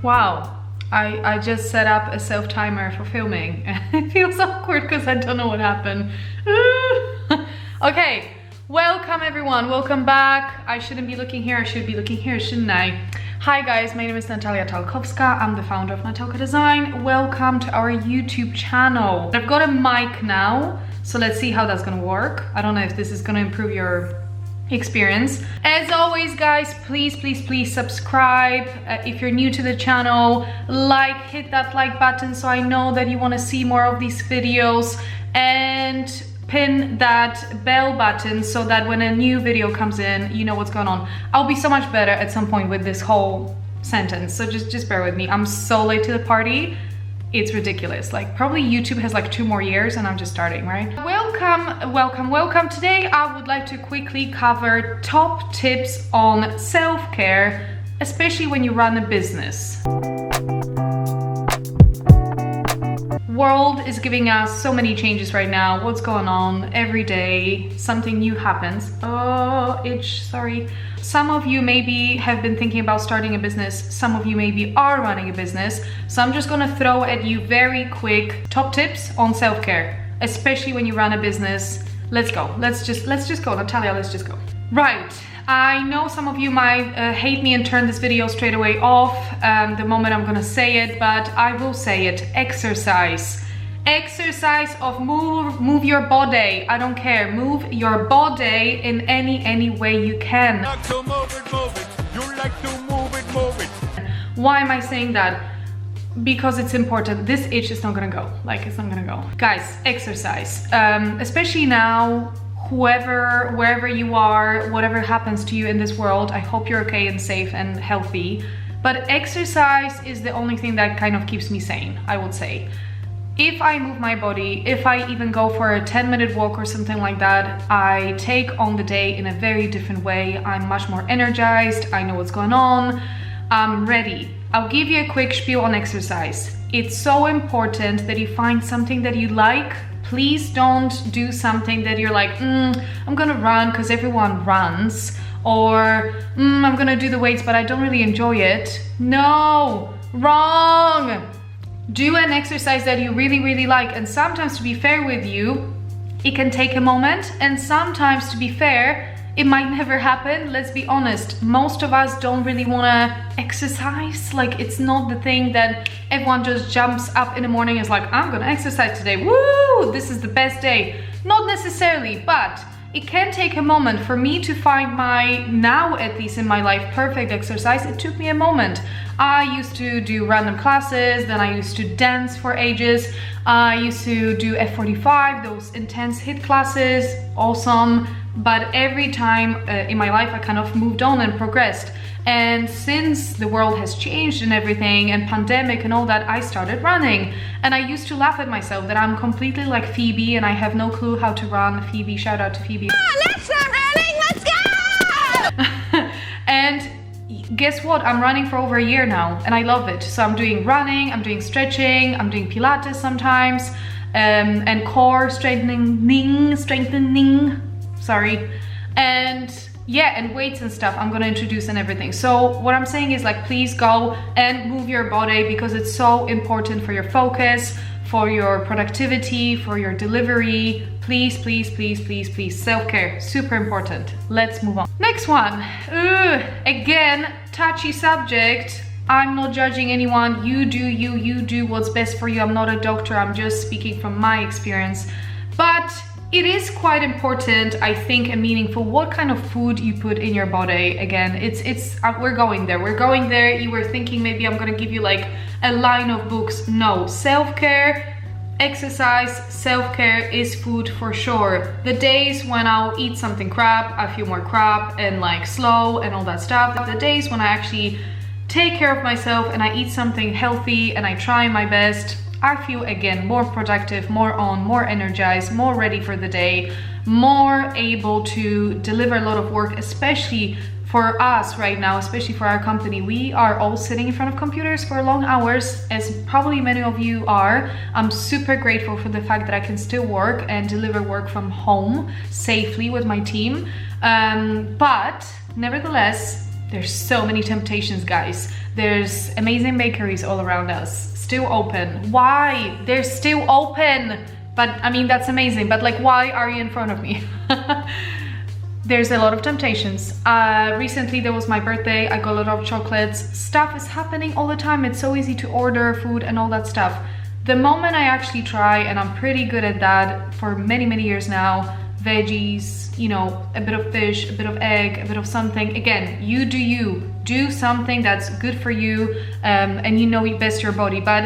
Wow. I just set up a self timer for filming. It feels awkward because I don't know what happened. Okay, welcome everyone, welcome back. I shouldn't be looking here, I should be looking here, shouldn't I? Hi guys, my name is Natalia Talkowska. I'm the founder of NATALKA Design. Welcome to our YouTube channel. I've got a mic now, so let's see how that's gonna work. I don't know if this is gonna improve your experience. As always guys, please subscribe. If you're new to the channel, hit that like button so I know that you want to see more of these videos, and pin that bell button so that when a new video comes in, you know what's going on. I'll be so much better at some point with this whole sentence, so just bear with me. I'm so late to the party. It's ridiculous. Like, probably YouTube has like 2 more years and I'm just starting, right? Welcome. Today I would like to quickly cover top tips on self-care, especially when you run a business. World is giving us so many changes right now. What's going on? Every day something new happens. Oh, itch, sorry. Some of you maybe have been thinking about starting a business. Some of you maybe are running a business. So I'm just gonna throw at you very quick top tips on self-care, especially when you run a business. Let's go. Let's just go, Natalia, let's just go. Right. I know some of you might hate me and turn this video straight away off the moment I'm gonna say it, but I will say it. Exercise. Exercise of move your body. I don't care. Move your body in any way you can. Like to move it. You like to move it. Why am I saying that? Because it's important. This itch is not gonna go. Like, it's not gonna go. Guys, exercise. Especially now, wherever you are, whatever happens to you in this world, I hope you're okay and safe and healthy. But exercise is the only thing that kind of keeps me sane, I would say. If I move my body, if I even go for a 10-minute walk or something like that, I take on the day in a very different way. I'm much more energized, I know what's going on, I'm ready. I'll give you a quick spiel on exercise. It's so important that you find something that you like. Please don't do something that you're like, I'm gonna run because everyone runs, or I'm gonna do the weights but I don't really enjoy it. No, wrong. Do an exercise that you really like, and sometimes, to be fair with you, it can take a moment, and sometimes, to be fair, it might never happen. Let's be honest, most of us don't really want to exercise. Like, it's not the thing that everyone just jumps up in the morning and is like, I'm gonna exercise today, woo, this is the best day. Not necessarily, but it can take a moment. For me to find my, now at least in my life, perfect exercise, it took me a moment. I used to do random classes, then I used to dance for ages. I used to do F45, those intense HIIT classes, awesome. But every time in my life I kind of moved on and progressed. And since the world has changed and everything, and pandemic and all that, I started running. And I used to laugh at myself that I'm completely like Phoebe and I have no clue how to run. Phoebe, shout out to Phoebe. Let's start running, let's go! And guess what? I'm running for over a year now and I love it. So I'm doing running, I'm doing stretching, I'm doing Pilates sometimes, and core strengthening, sorry. And yeah, and weights and stuff I'm gonna introduce and everything. So what I'm saying is, like, please go and move your body because it's so important for your focus, for your productivity, for your delivery. Please. Self-care, super important. Let's move on. Next one. Again, touchy subject. I'm not judging anyone. You do what's best for you. I'm not a doctor. I'm just speaking from my experience. But it is quite important, I think, and meaningful what kind of food you put in your body. Again, we're going there. You were thinking maybe I'm gonna give you like a line of books. No, self-care, exercise, self-care is food for sure. The days when I'll eat something crap, I feel more crap and like slow and all that stuff. The days when I actually take care of myself and I eat something healthy and I try my best, I feel again more productive, more on, more energized, more ready for the day, more able to deliver a lot of work, especially for us right now, especially for our company. We are all sitting in front of computers for long hours, as probably many of you are. I'm super grateful for the fact that I can still work and deliver work from home safely with my team. But nevertheless, there's so many temptations, guys. There's amazing bakeries all around us, still open. Why? They're still open. But I mean, that's amazing. But like, why are you in front of me? There's a lot of temptations. Recently there was my birthday. I got a lot of chocolates. Stuff is happening all the time. It's so easy to order food and all that stuff. The moment I actually try, and I'm pretty good at that for many, many years now, veggies, you know, a bit of fish, a bit of egg, a bit of something. Again, you do you. Do something that's good for you, and you know it best your body. But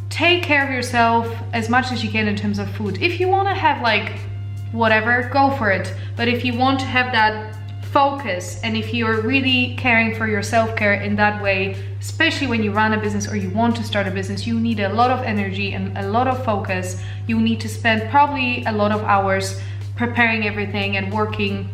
take care of yourself as much as you can in terms of food. If you want to have like whatever, go for it. But if you want to have that focus, and if you're really caring for your self-care in that way, especially when you run a business or you want to start a business, you need a lot of energy and a lot of focus. You need to spend probably a lot of hours preparing everything and working.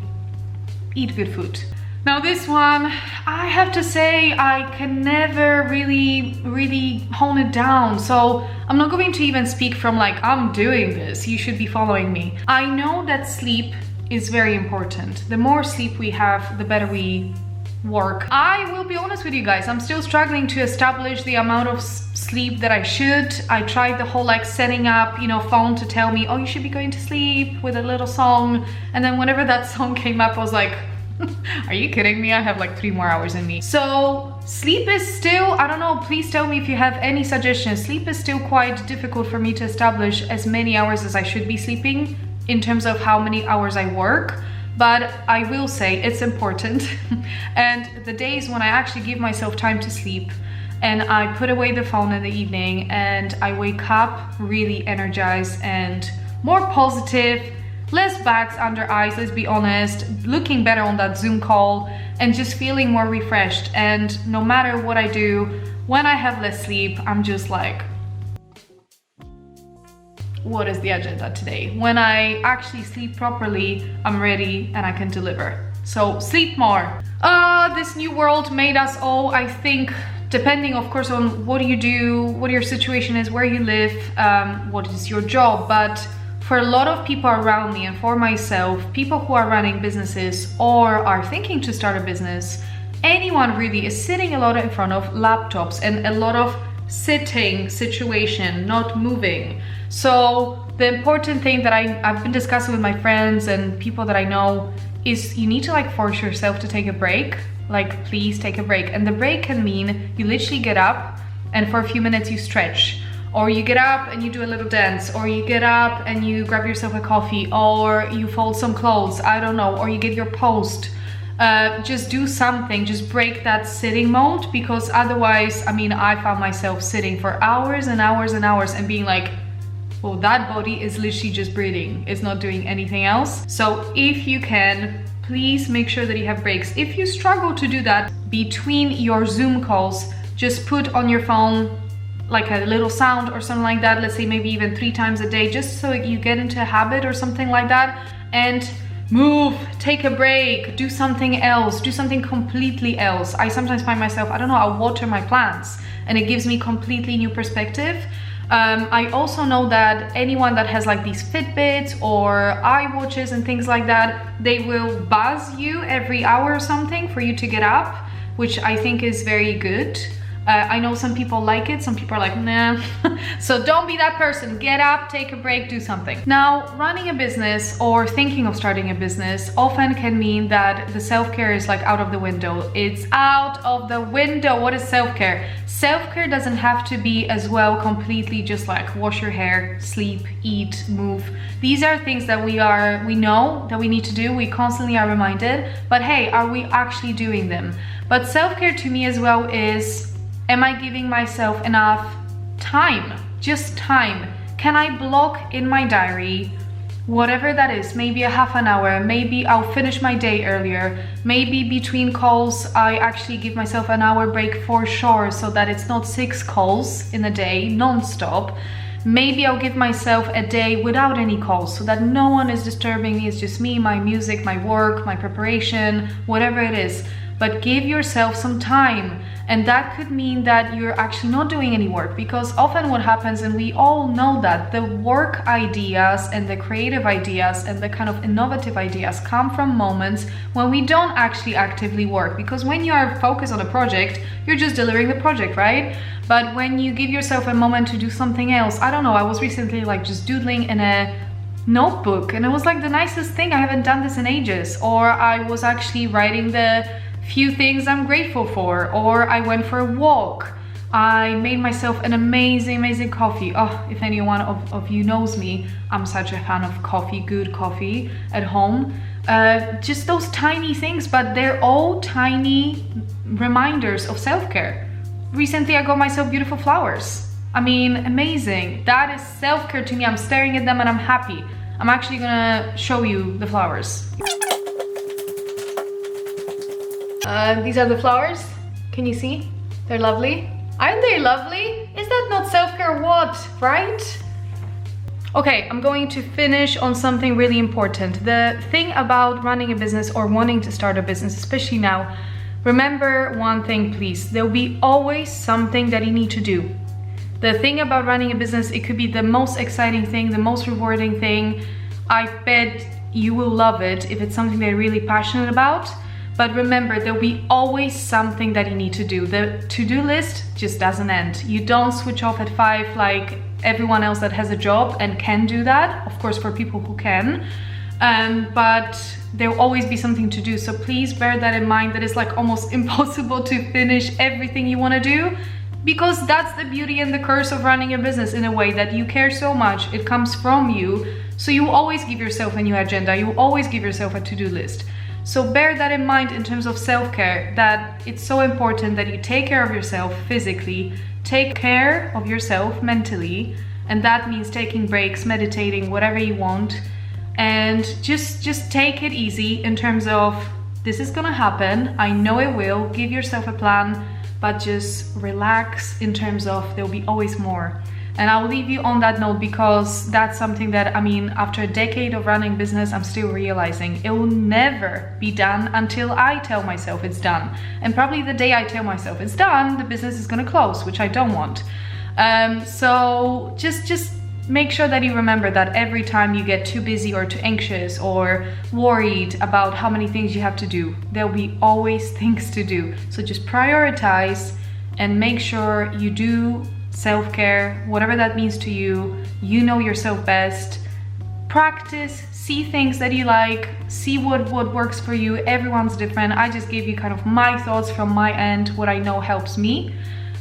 Eat good food. Now this one, I have to say, I can never really hone it down. So I'm not going to even speak from like, I'm doing this, you should be following me. I know that sleep is very important. The more sleep we have, the better we work. I will be honest with you guys, I'm still struggling to establish the amount of sleep that I should. I tried the whole like setting up, you know, phone to tell me, oh, you should be going to sleep with a little song. And then whenever that song came up, I was like, are you kidding me? I have like 3 more hours in me. So sleep is still, I don't know, please tell me if you have any suggestions. Sleep is still quite difficult for me to establish as many hours as I should be sleeping in terms of how many hours I work. But I will say it's important. And the days when I actually give myself time to sleep and I put away the phone in the evening and I wake up really energized and more positive, less bags under eyes, let's be honest, looking better on that Zoom call and just feeling more refreshed. And no matter what I do, when I have less sleep, I'm just like, what is the agenda today? When I actually sleep properly, I'm ready and I can deliver. So sleep more. This new world made us all, I think, depending of course on what you do, what your situation is, where you live, what is your job, but for a lot of people around me and for myself, people who are running businesses or are thinking to start a business, anyone really is sitting a lot in front of laptops and a lot of sitting situation, not moving. So the important thing that I've been discussing with my friends and people that I know is you need to like force yourself to take a break. Like, please take a break. And the break can mean you literally get up and for a few minutes you stretch. Or you get up and you do a little dance, or you get up and you grab yourself a coffee, or you fold some clothes, I don't know, or you get your post. Just do something, just break that sitting mode, because otherwise, I mean, I found myself sitting for hours and hours and hours and being like, well, that body is literally just breathing, it's not doing anything else. So if you can, please make sure that you have breaks. If you struggle to do that between your Zoom calls, just put on your phone like a little sound or something like that, let's say maybe even 3 times a day, just so you get into a habit or something like that, and move, take a break, do something else, do something completely else. I sometimes find myself, I don't know, I water my plants and it gives me completely new perspective. I also know that anyone that has like these Fitbits or iWatches and things like that, they will buzz you every hour or something for you to get up, which I think is very good. I know some people like it, some people are like, nah. So don't be that person. Get up, take a break, do something. Now, running a business or thinking of starting a business often can mean that the self-care is like out of the window. It's out of the window. What is self-care? Self-care doesn't have to be as well completely just like wash your hair, sleep, eat, move. These are things that we know that we need to do. We constantly are reminded, but hey, are we actually doing them? But self-care to me as well is, am I giving myself enough time? Just time. Can I block in my diary, whatever that is, maybe a half an hour, maybe I'll finish my day earlier, maybe between calls I actually give myself an hour break for sure, so that it's not 6 calls in a day non-stop. Maybe I'll give myself a day without any calls so that no one is disturbing me, it's just me, my music, my work, my preparation, whatever it is. but give yourself some time. And that could mean that you're actually not doing any work, because often what happens, and we all know that the work ideas and the creative ideas and the kind of innovative ideas come from moments when we don't actually actively work, because when you are focused on a project, you're just delivering the project, right? But when you give yourself a moment to do something else, I don't know, I was recently like just doodling in a notebook and it was like the nicest thing. I haven't done this in ages. Or I was actually writing the few things I'm grateful for, or I went for a walk. I made myself an amazing coffee. Oh, if anyone of you knows me, I'm such a fan of coffee, good coffee at home. Just those tiny things, but they're all tiny reminders of self-care. Recently I got myself beautiful flowers. I mean, amazing. That is self-care to me. I'm staring at them and I'm happy. I'm actually gonna show you the flowers. These are the flowers. Can you see? They're lovely. Aren't they lovely? Is that not self-care? What, right? Okay, I'm going to finish on something really important. The thing about running a business or wanting to start a business, especially now, remember one thing, please. There'll be always something that you need to do. The thing about running a business, it could be the most exciting thing, the most rewarding thing. I bet you will love it if it's something that you're really passionate about. But remember, there'll be always something that you need to do. The to-do list just doesn't end. You don't switch off at 5 like everyone else that has a job and can do that. Of course, for people who can. But there'll always be something to do. So please bear that in mind, that it's like almost impossible to finish everything you want to do. Because that's the beauty and the curse of running a business, in a way that you care so much, it comes from you. So you always give yourself a new agenda. You always give yourself a to-do list. So bear that in mind in terms of self-care, that it's so important that you take care of yourself physically, take care of yourself mentally, and that means taking breaks, meditating, whatever you want, and just take it easy in terms of this is gonna happen, I know it will, give yourself a plan, but just relax in terms of there'll be always more. And I'll leave you on that note, because that's something that, I mean, after a decade of running business, I'm still realizing it will never be done until I tell myself it's done. And probably the day I tell myself it's done, the business is gonna close, which I don't want. So just make sure that you remember that every time you get too busy or too anxious or worried about how many things you have to do, there'll be always things to do. So just prioritize and make sure you do self-care, whatever that means to you. You know yourself best. Practice, see things that you like, see what works for you. Everyone's different. I just gave you kind of my thoughts from my end, what I know helps me.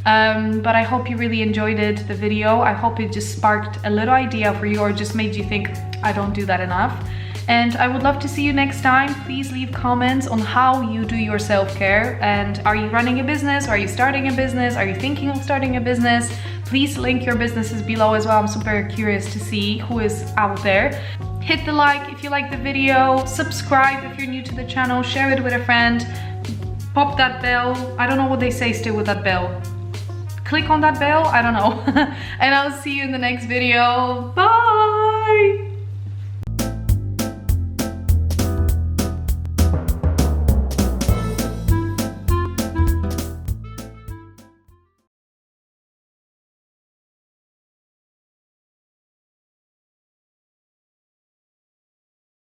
But I hope you really enjoyed the video. I hope it just sparked a little idea for you, or just made you think, I don't do that enough. And I would love to see you next time. Please leave comments on how you do your self-care. And are you running a business? Are you starting a business? Are you thinking of starting a business? Please link your businesses below as well. I'm super curious to see who is out there. Hit the like if you like the video. Subscribe if you're new to the channel. Share it with a friend. Pop that bell. I don't know what they say still with that bell. Click on that bell. I don't know. And I'll see you in the next video. Bye!